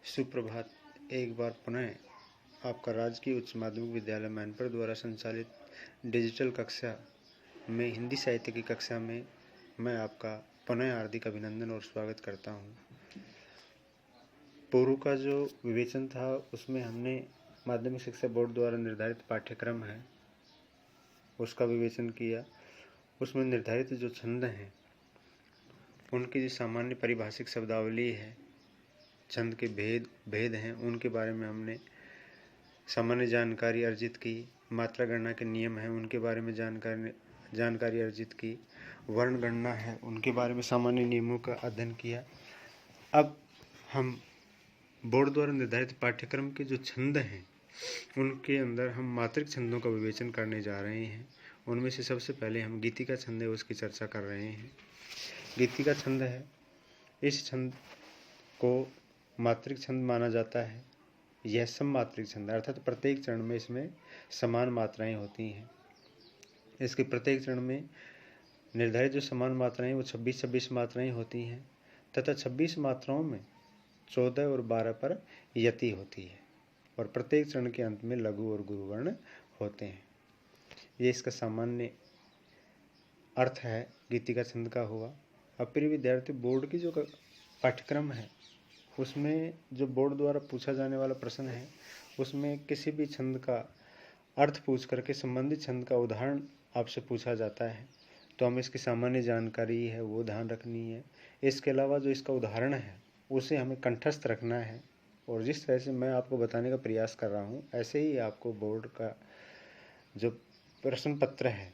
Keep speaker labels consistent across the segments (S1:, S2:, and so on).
S1: सुप्रभात। एक बार पुनः आपका राजकीय उच्च माध्यमिक विद्यालय मैनपुर द्वारा संचालित डिजिटल कक्षा में हिंदी साहित्य की कक्षा में मैं आपका पुनः हार्दिक अभिनंदन और स्वागत करता हूं। पूर्व का जो विवेचन था उसमें हमने माध्यमिक शिक्षा बोर्ड द्वारा निर्धारित पाठ्यक्रम है उसका विवेचन किया। उसमें निर्धारित जो छंद हैं उनकी जो सामान्य पारिभाषिक शब्दावली है, छंद के भेद हैं, उनके बारे में हमने सामान्य जानकारी अर्जित की। मात्रा गणना के नियम हैं उनके बारे में जानकारी अर्जित की। वर्ण गणना है उनके बारे में सामान्य नियमों का अध्ययन किया। अब हम बोर्ड द्वारा निर्धारित पाठ्यक्रम के जो छंद हैं उनके अंदर हम मात्रिक छंदों का विवेचन करने जा रहे हैं। उनमें से सबसे पहले हम गीतिका छंद है उसकी चर्चा कर रहे हैं। गीतिका छंद है, इस छंद को मात्रिक छंद माना जाता है। यह सममात्रिक छंद अर्थात प्रत्येक चरण में इसमें समान मात्राएं होती हैं। इसके प्रत्येक चरण में निर्धारित जो समान मात्राएं वो 26 मात्राएं होती हैं तथा 26 मात्राओं में 14 और 12 पर यति होती है और प्रत्येक चरण के अंत में लघु और गुरु वर्ण होते हैं। ये इसका सामान्य अर्थ है गीतिका छंद का हुआ। अब प्रिय विद्यार्थी, बोर्ड की जो पाठ्यक्रम है उसमें जो बोर्ड द्वारा पूछा जाने वाला प्रश्न है उसमें किसी भी छंद का अर्थ पूछ करके संबंधित छंद का उदाहरण आपसे पूछा जाता है, तो हमें इसकी सामान्य जानकारी है वो ध्यान रखनी है। इसके अलावा जो इसका उदाहरण है उसे हमें कंठस्थ रखना है और जिस तरह से मैं आपको बताने का प्रयास कर रहा हूँ ऐसे ही आपको बोर्ड का जो प्रश्न पत्र है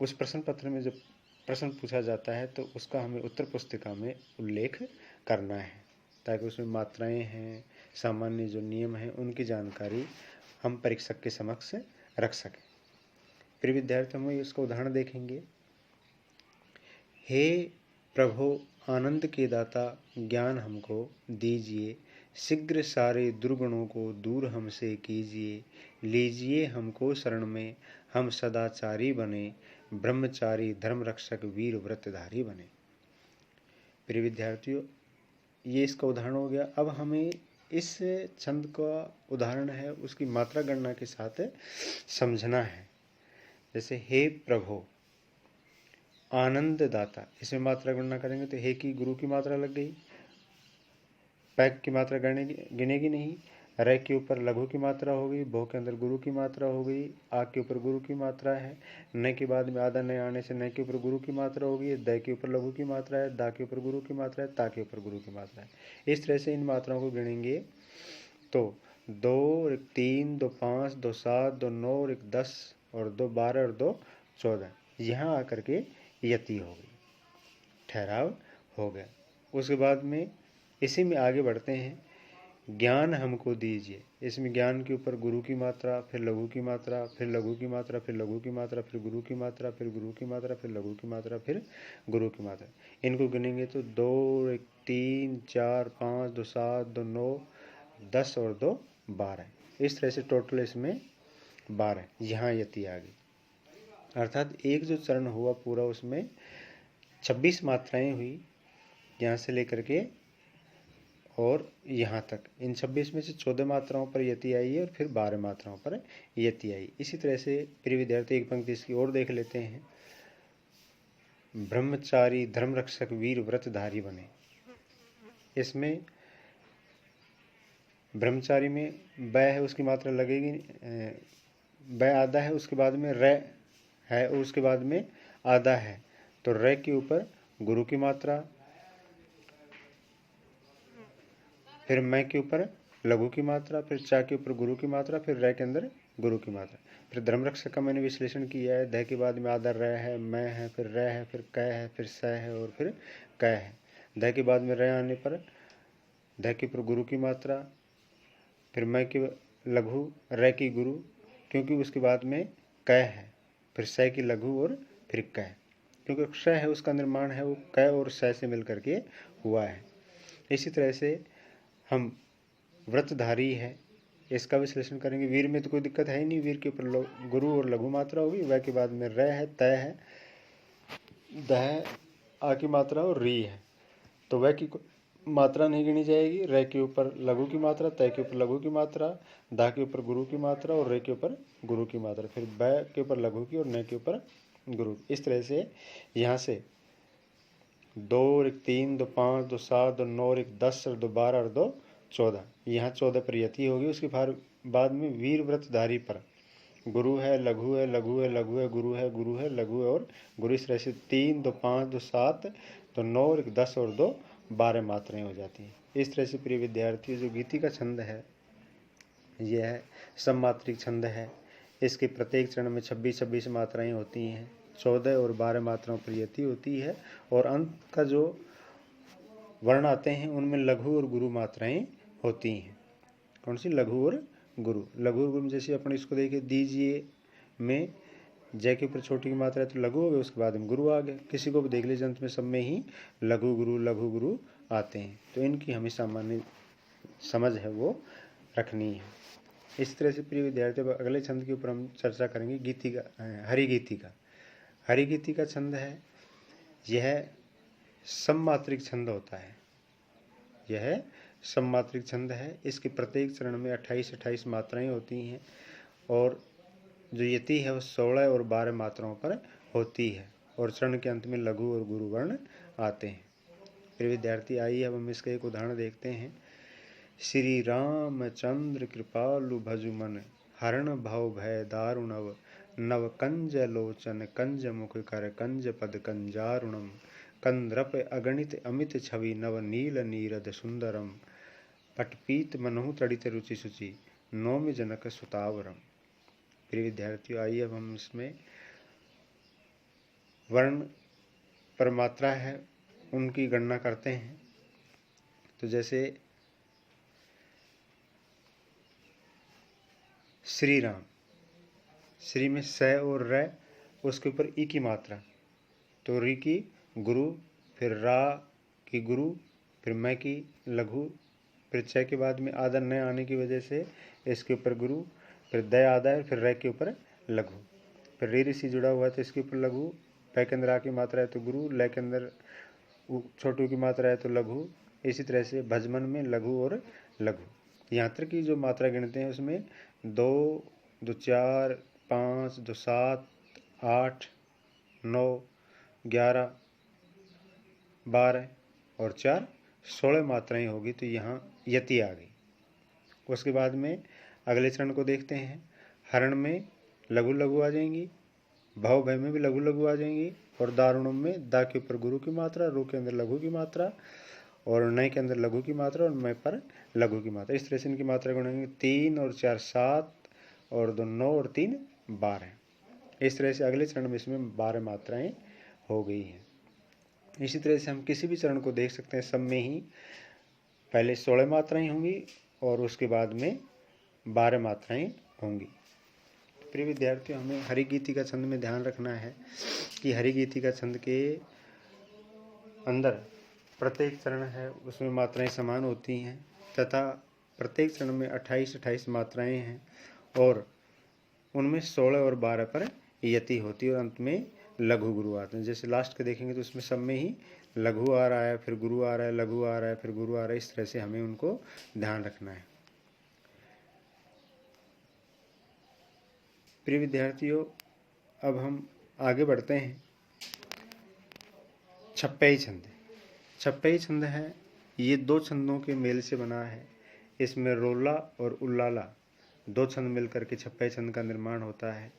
S1: उस प्रश्न पत्र में जो प्रश्न पूछा जाता है तो उसका हमें उत्तर पुस्तिका में उल्लेख करना है ताकि उसमें मात्राएं हैं, सामान्य जो नियम हैं उनकी जानकारी हम परीक्षक के समक्ष रख सकें। प्रिय विद्यार्थी, हम इसका उदाहरण देखेंगे। हे प्रभु आनंद के दाता, ज्ञान हमको दीजिए, शीघ्र सारे दुर्गुणों को दूर हमसे कीजिए, लीजिए हमको शरण में, हम सदाचारी बने, ब्रह्मचारी धर्म रक्षक वीर व्रतधारी बने। प्रिय विद्यार्थियों, ये इसका उदाहरण हो गया। अब हमें इस छंद का उदाहरण है उसकी मात्रा गणना के साथ समझना है। जैसे हे प्रभु आनंद दाता, इसमें मात्रा गणना करेंगे तो हे की गुरु की मात्रा लग गई, पैक की मात्रा गिनेगी नहीं। रे के ऊपर लघु की मात्रा हो गई, भो के अंदर गुरु की मात्रा हो गई, आ के ऊपर गुरु की मात्रा है, न के बाद में आधा नए आने से न के ऊपर गुरु की मात्रा होगी, द के ऊपर लघु की मात्रा है, दा के ऊपर गुरु की मात्रा है, ता के ऊपर गुरु की मात्रा है। इस तरह से इन मात्राओं को गिनेंगे तो 2 1 3 2 5 2 7 2 9 1 10 और 2 12 और 2 14, यहाँ आकर के यति हो गई, ठहराव हो गया। उसके बाद में इसी में आगे बढ़ते हैं। ज्ञान हमको दीजिए, इसमें ज्ञान के ऊपर गुरु की मात्रा, फिर लघु की मात्रा, फिर लघु की मात्रा, फिर लघु की मात्रा, फिर गुरु की मात्रा, फिर गुरु की मात्रा, फिर लघु की मात्रा, फिर गुरु की मात्रा। इनको गिनेंगे तो 2 1 3 4 5 2 7 2 9 10 और 2 12। इस तरह से टोटल इसमें 12, यहाँ यति आ गई। अर्थात एक जो चरण हुआ पूरा उसमें 26 मात्राएं हुई, यहाँ से लेकर के और यहाँ तक। इन 26 में से 14 मात्राओं पर यति आई है और फिर 12 मात्राओं पर यति आई। इसी तरह से प्रिय विद्यार्थी एक पंक्ति इसकी और देख लेते हैं। ब्रह्मचारी धर्म रक्षक वीर व्रतधारी बने। इसमें ब्रह्मचारी में ब है उसकी मात्रा लगेगी, ब आधा है, उसके बाद में र है और उसके बाद में आधा है, तो र के ऊपर गुरु की मात्रा, फिर मैं के ऊपर लघु की मात्रा, फिर चा के ऊपर गुरु की मात्रा, फिर रै के अंदर गुरु की मात्रा। फिर धर्म रक्षक का मैंने विश्लेषण किया है। ध के बाद में आधा र है, मैं है, फिर र है, फिर क है, फिर स है और फिर क है। ध के बाद में र आने पर ध के ऊपर गुरु की मात्रा, फिर मैं के लघु, र की गुरु, क्योंकि उसके बाद में क है, फिर स की लघु और फिर क, क्योंकि स है उसका निर्माण है वो क और स से मिल करके हुआ है। इसी तरह से हम व्रतधारी है इसका विश्लेषण करेंगे। वीर में तो कोई दिक्कत है ही नहीं, वीर के ऊपर गुरु और लघु मात्रा होगी, वह के बाद में र है, तय है, द आ की मात्रा और री है, तो वह की मात्रा नहीं गिनी जाएगी। रे के ऊपर लघु की मात्रा, तय के ऊपर लघु की मात्रा, दा के ऊपर गुरु की मात्रा और रे के ऊपर गुरु की मात्रा, फिर बै के ऊपर लघु की और न के ऊपर गुरु। इस तरह से यहाँ से 2 और 1 3, 2 5, 2 7, 2 9 और 1 10 और 2 12 और 2 14। यहाँ 14 पर यति होगी। उसके बाद में वीर व्रतधारी पर गुरु है, लघु है, लघु है, लघु है, गुरु है, गुरु है, लघु है और गुरु। इस तरह से 3, 2 5, 2 7, 2 9 और 1 10 और 2 12 मात्राएं हो जाती हैं। इस तरह से प्रिय विद्यार्थियों, जो गीति का छंद है यह सममात्रिक छंद है। इसके प्रत्येक चरण में 26-26 मात्राएं होती हैं। 14 और 12 मात्राओं पर यति होती है और अंत का जो वर्ण आते हैं उनमें लघु और गुरु मात्राएं होती हैं। कौन सी? लघु और गुरु। लघु और गुरु जैसे अपन इसको देखें, दीजिए में जय के ऊपर छोटी की मात्रा है तो लघु हो गया, उसके बाद में गुरु आ गया। किसी को भी देख लीजिए, अंत में सब में ही लघु गुरु आते हैं। तो इनकी हमें सामान्य समझ है वो रखनी है। इस तरह से प्रिय विद्यार्थियों, अगले छंद के ऊपर हम चर्चा करेंगे गीति का, हरिगीति का। हरिगीति का छंद है, यह सममात्रिक छंद होता है। यह सममात्रिक छंद है। इसके प्रत्येक चरण में 28-28 मात्राएं होती हैं और जो यति है वो 16 और 12 मात्राओं पर होती है और चरण के अंत में लघु और गुरु वर्ण आते हैं। प्रिय विद्यार्थी, आइए अब हम इसका एक उदाहरण देखते हैं। श्री रामचंद्र कृपालु भजु मन, हरण भव भय दारुणव, नव कंज लोचन कंज मुख कर कंज पद कंजारुणम, कंद्रप अगणित अमित छवि नव नील नीरद सुंदरम, पटपीत मनहु तड़ित रुचि शुचि, नौमि जनक सुतावरम। प्रिय विद्यार्थियों, आइए अब हम इसमें वर्ण पर मात्रा है उनकी गणना करते हैं। तो जैसे श्री राम, श्री में स और र, उसके ऊपर ई की मात्रा, तो री की गुरु, फिर रा की गुरु, फिर मैं की लघु, फिर च के बाद में आधा न आने की वजह से इसके ऊपर गुरु, फिर द आधा है, फिर र के ऊपर लघु, फिर री ऋषि जुड़ा हुआ है तो इसके ऊपर लघु, पै के अंदर आ की मात्रा है तो गुरु, ल के अंदर छोटू की मात्रा है तो लघु। इसी तरह से भजमन में लघु और लघु। यहाँ तक की जो मात्रा गिनते हैं उसमें 2, 2 4, 5, 2 7, 8, 9, 11, 12 और 4 16 मात्राएं होगी। तो यहाँ यति आ गई। उसके बाद में अगले चरण को देखते हैं। हरण में लघु लघु आ जाएंगी, भव भय में भी लघु लघु आ जाएंगी और दारुणम में दा के ऊपर गुरु की मात्रा, रू के अंदर लघु की मात्रा और नय के अंदर लघु की मात्रा और मैं पर लघु की मात्रा। इस तरह से इनकी मात्रा गुणेंगे। 3 और 4 7 और 2 9 और 3 12। इस तरह से अगले चरण में इसमें 12 मात्राएं हो गई हैं। इसी तरह से हम किसी भी चरण को देख सकते हैं, सब में ही पहले 16 मात्राएं होंगी और उसके बाद में 12 मात्राएं होंगी। प्रिय विद्यार्थियों, हमें हरिगीति का छंद में ध्यान रखना है कि हरिगीति का छंद के अंदर प्रत्येक चरण है उसमें मात्राएं समान होती हैं तथा प्रत्येक चरण में 28-28 मात्राएं हैं और उनमें 16 और 12 पर यति होती है और अंत में लघु गुरु आते हैं। जैसे लास्ट के देखेंगे तो उसमें सब में ही लघु आ रहा है, फिर गुरु आ रहा है, लघु आ रहा है, फिर गुरु आ रहा है। इस तरह से हमें उनको ध्यान रखना है। प्रिय विद्यार्थियों, अब हम आगे बढ़ते हैं। छप्पई छंद। छप्पई छंद है, ये 2 छंदों के मेल से बना है। इसमें रोला और उल्लाला 2 छंद मिलकर के छप्पई छंद का निर्माण होता है,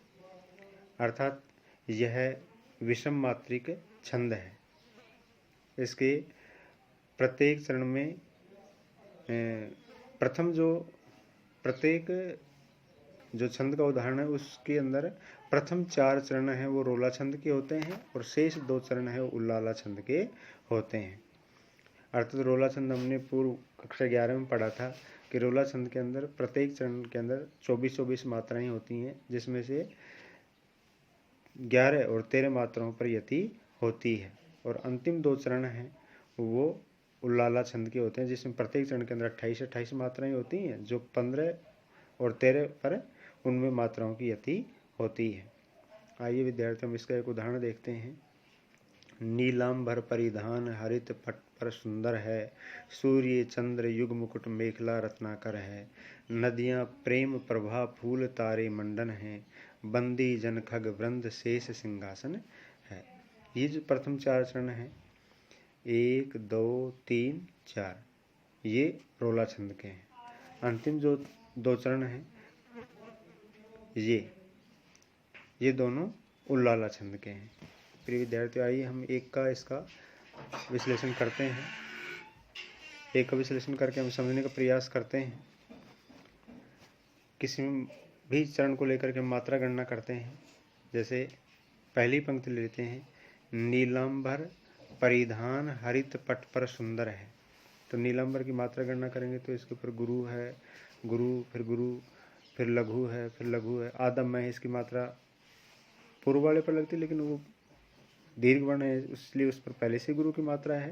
S1: अर्थात यह विषम मात्रिक छंद है। इसके प्रत्येक चरण में प्रत्येक जो छंद का उदाहरण है उसके अंदर प्रथम 4 चरण हैं वो रोला छंद के होते हैं और शेष 2 चरण हैं वो उल्लाला छंद के होते हैं। अर्थात रोला छंद हमने पूर्व कक्षा 11 में पढ़ा था कि रोला छंद के अंदर प्रत्येक चरण के अंदर 24-24 मात्राएं होती हैं, जिसमें से 11 और 13 मात्राओं पर यति होती है और अंतिम 2 चरण हैं वो उल्लाला छंद के होते हैं, जिसमें प्रत्येक चरण के अंदर 28-28 मात्राएं होती हैं, जो 15 और 13 पर उनमें मात्राओं की यति होती है। आइए विद्यार्थियों, हम इसका एक उदाहरण देखते हैं। नीलांबर परिधान हरित पर सुंदर है। सूर्य चंद्र युग मुकुट मेखला रत्नाकर है। नदियाँ प्रेम प्रभा फूल तारे मंडन हैं। बंदी जन खग वृंद शेष सिंहासन है। ये जो प्रथम 4 चरण हैं 1 2 3 4, ये रोला छंद के हैं। अंतिम जो 2 चरण हैं ये दोनों उल्लाला छंद के हैं। प्रिय विद्यार्थियों, आइए हम एक का इसका विश्लेषण करते हैं। एक का विश्लेषण करके हम समझने का प्रयास करते हैं। किसी भी चरण को लेकर के मात्रा गणना करते हैं। जैसे पहली पंक्ति लेते हैं, नीलांबर परिधान हरित पट पर सुंदर है। तो नीलांबर की मात्रा गणना करेंगे तो इसके ऊपर गुरु है, गुरु, फिर लघु है, फिर लघु है। आदम में इसकी मात्रा पूर्व वाले पर लगती है, लेकिन वो दीर्घ वर्ण है इसलिए उस पर पहले से गुरु की मात्रा है।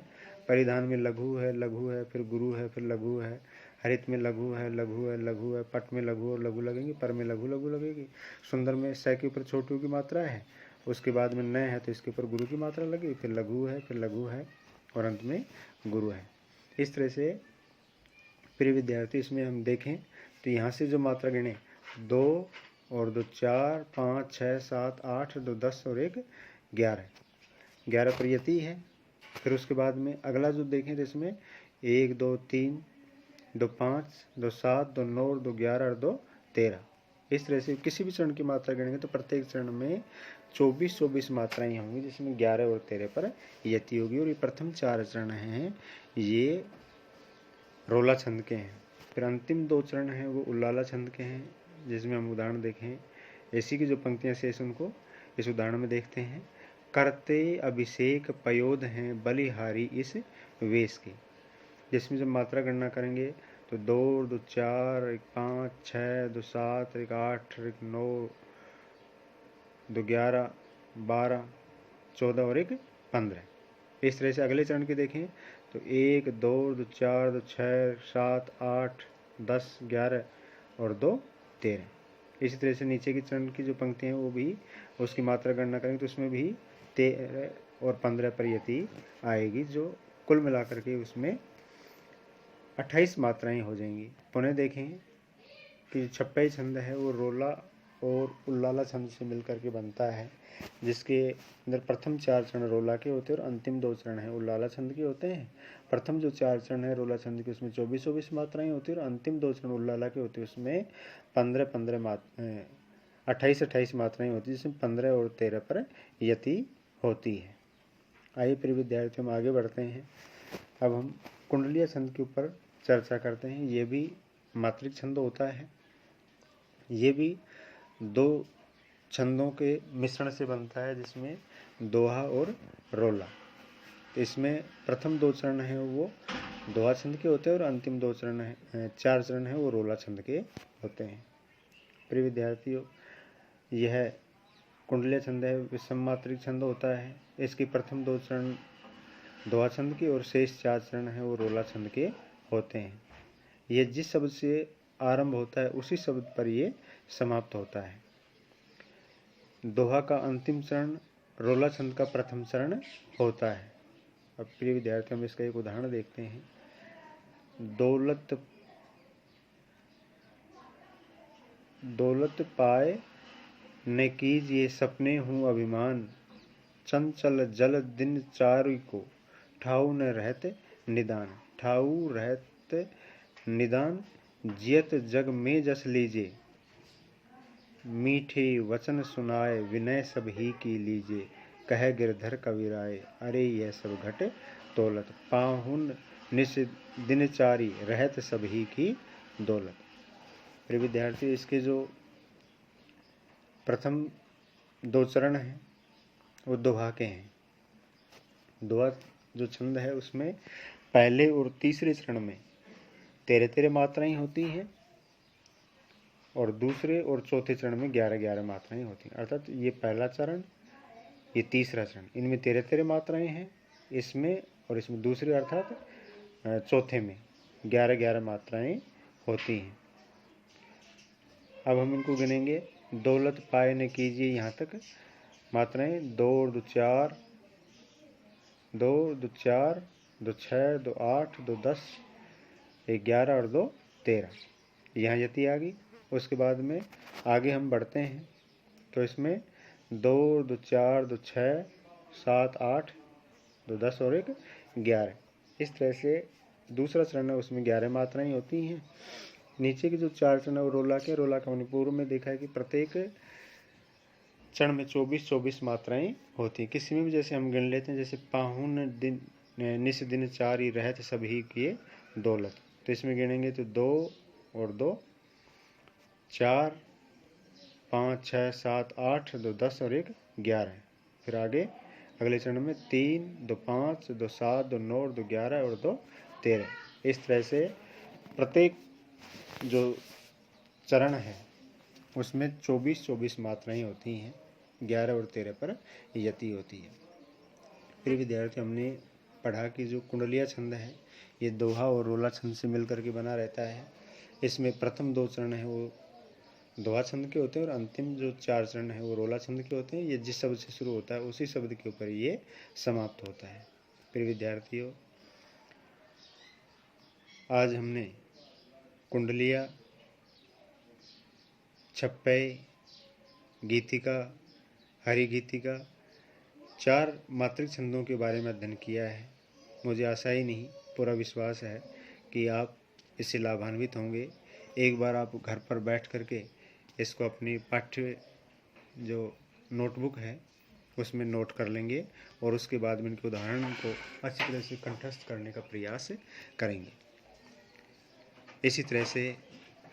S1: परिधान में लघु है, फिर गुरु है, फिर लघु है। हरित में लघु है, लघु है। पट में लघु और लघु लगेंगे, पर में लघु लगेगी। सुंदर में स के ऊपर छोटू की मात्रा है, उसके बाद में न है तो इसके ऊपर गुरु की मात्रा लगेगी, फिर लघु है और अंत में गुरु है। इस तरह से प्रिय विद्यार्थी इसमें हम देखें तो यहाँ से जो मात्रा गिने 2 और 2 4 5 6 7 8 2 10 और 1 11 पर यति है। फिर उसके बाद में अगला जो देखें तो इसमें 1 2 3 2 5 2 7 2 9 2 11 और 2 13। इस तरह से किसी भी चरण की मात्रा गिनेंगे तो प्रत्येक चरण में 24 मात्राएं होंगी, जिसमें 11 और 13 पर यति होगी। और ये प्रथम 4 चरण हैं ये रोला छंद के हैं। फिर अंतिम 2 चरण हैं वो उल्लाला छंद के हैं, जिसमें हम उदाहरण देखें। ऐसी की जो पंक्तियां शेष उनको इस उदाहरण में देखते हैं। करते अभिषेक पयोध हैं बलिहारी इस वेश के। जिसमें जब मात्रा गणना करेंगे तो 2 2 4 1 5 6 2 7 1 8 1 9 2 11 12 14 और 1 15। इस तरह से अगले चरण के देखें तो 1 2 2 4 2 6 7 8 10 11 और 2 13। इसी तरह से नीचे की चरण की जो पंक्तियाँ हैं वो भी उसकी मात्रा गणना करेंगे तो उसमें भी 13 और 15 पर यति आएगी, जो कुल मिलाकर के उसमें 28 मात्राएं हो जाएंगी। पुनः देखें कि छप्पई छंद है वो रोला और उल्लाला छंद से मिलकर के बनता है, जिसके अंदर प्रथम 4 चरण रोला के होते हैं और अंतिम 2 चरण हैं उल्लाला छंद के होते हैं। प्रथम जो 4 चरण है रोला छंद के उसमें 24 मात्राएं होती है और अंतिम 2 चरण उल्लाला के होते हैं उसमें 28 मात्राएं होती है, जिसमें 15 और 13 पर यति होती है। आइए प्रिय विद्यार्थियों, हम आगे बढ़ते हैं। अब हम कुंडलिया छंद के ऊपर चर्चा करते हैं। ये भी मात्रिक छंद होता है। ये भी 2 छंदों के मिश्रण से बनता है, जिसमें दोहा और रोला। तो इसमें प्रथम 2 चरण हैं वो दोहा छंद के होते हैं और अंतिम 2 चरण हैं 4 चरण हैं वो रोला छंद के होते हैं। प्रिय विद्यार्थियों, यह कुंडलिया छंद है, विषम मात्रिक छंद होता है। इसकी प्रथम 2 चरण दोहा छंद के और शेष 4 चरण हैं वो रोला छंद के होते हैं। यह जिस शब्द से आरंभ होता है उसी शब्द पर ये समाप्त होता है। दोहा का अंतिम चरण रोला छंद का प्रथम चरण होता है। अब प्रिय विद्यार्थी, हम इसका एक उदाहरण देखते हैं। दौलत पाए न कीजिए सपने हूँ अभिमान, चंचल जल दिन चारु को ठाऊ न रहते निदान, जियत जग में जस लीजे, मीठे वचन सुनाए विनय सब ही की लीजे, कह गिरधर कविराय अरे यह सब घट दौलत, पाहुन निस दिनचारी रहत सब ही की दौलत। प्रिय विद्यार्थी, इसके जो प्रथम 2 चरण हैं वो दोहा के हैं। दोहा जो छंद है उसमें पहले और तीसरे चरण में 13 मात्राएं होती हैं और दूसरे और चौथे चरण में 11 मात्राएं होती हैं। अर्थात ये पहला चरण, ये तीसरा चरण, इनमें 13 मात्राएं हैं इसमें, और इसमें दूसरे अर्थात चौथे में 11 मात्राएं होती हैं। अब हम इनको गिनेंगे। दौलत पाए न कीजिए, यहाँ तक मात्राएं 2 2 4 2 6, 2 8, 2 10, 11 और 2 13। यहाँ यति आ गई। उसके बाद में आगे हम बढ़ते हैं तो इसमें 2 2 4, 2 6, 7 8, 2 10 और 1 11। इस तरह से दूसरा चरण है, उसमें 11 मात्राएं होती हैं। नीचे के जो 4 चरण है वो रोला के मणिपुर में देखा है कि प्रत्येक चरण में 24-24 मात्राएं होती हैं। किसी में भी जैसे हम गिन लेते हैं, जैसे पाहुन दिन निस दिन 4 ही रहत सभी किए दौलत, तो इसमें गिनेंगे तो 2 और 2 4, 5 6 7 8, 2 10 और 1 11। फिर आगे अगले चरण में 3 2 5, 2 7, 2 9 और 2 11 और 2 13। इस तरह से प्रत्येक जो चरण है उसमें 24-24 मात्राएं होती हैं। 11 और 13 पर यति होती है। फिर विद्यार्थी हमने पढ़ा कि जो कुंडलिया छंद है ये दोहा और रोला छंद से मिलकर के बना रहता है। इसमें प्रथम 2 चरण है वो दोहा छंद के होते हैं और अंतिम जो 4 चरण है वो रोला छंद के होते हैं। ये जिस शब्द से शुरू होता है उसी शब्द के ऊपर ये समाप्त होता है। फिर विद्यार्थियों आज हमने कुंडलिया, छप्पै, गीतिका, हरि गीतिका 4 मात्रिक छंदों के बारे में अध्ययन किया है। मुझे आशा ही नहीं पूरा विश्वास है कि आप इससे लाभान्वित होंगे। एक बार आप घर पर बैठ करके इसको अपनी पाठ्य जो नोटबुक है उसमें नोट कर लेंगे और उसके बाद में इनके उदाहरण को अच्छी तरह से कंठस्थ करने का प्रयास करेंगे। इसी तरह से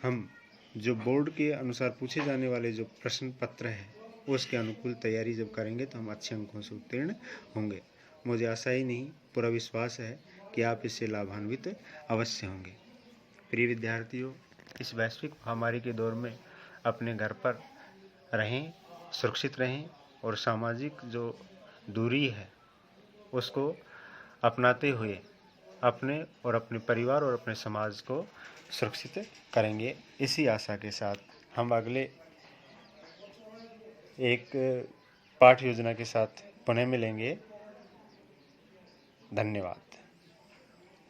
S1: हम जो बोर्ड के अनुसार पूछे जाने वाले जो प्रश्न पत्र है उसके अनुकूल तैयारी जब करेंगे तो हम अच्छे अंकों से उत्तीर्ण होंगे। मुझे आशा ही नहीं पूरा विश्वास है कि आप इससे लाभान्वित अवश्य होंगे। प्रिय विद्यार्थियों, इस वैश्विक महामारी के दौर में अपने घर पर रहें, सुरक्षित रहें और सामाजिक जो दूरी है उसको अपनाते हुए अपने और अपने परिवार और अपने समाज को सुरक्षित करेंगे। इसी आशा के साथ हम अगले एक पाठ योजना के साथ पुनः मिलेंगे। धन्यवाद।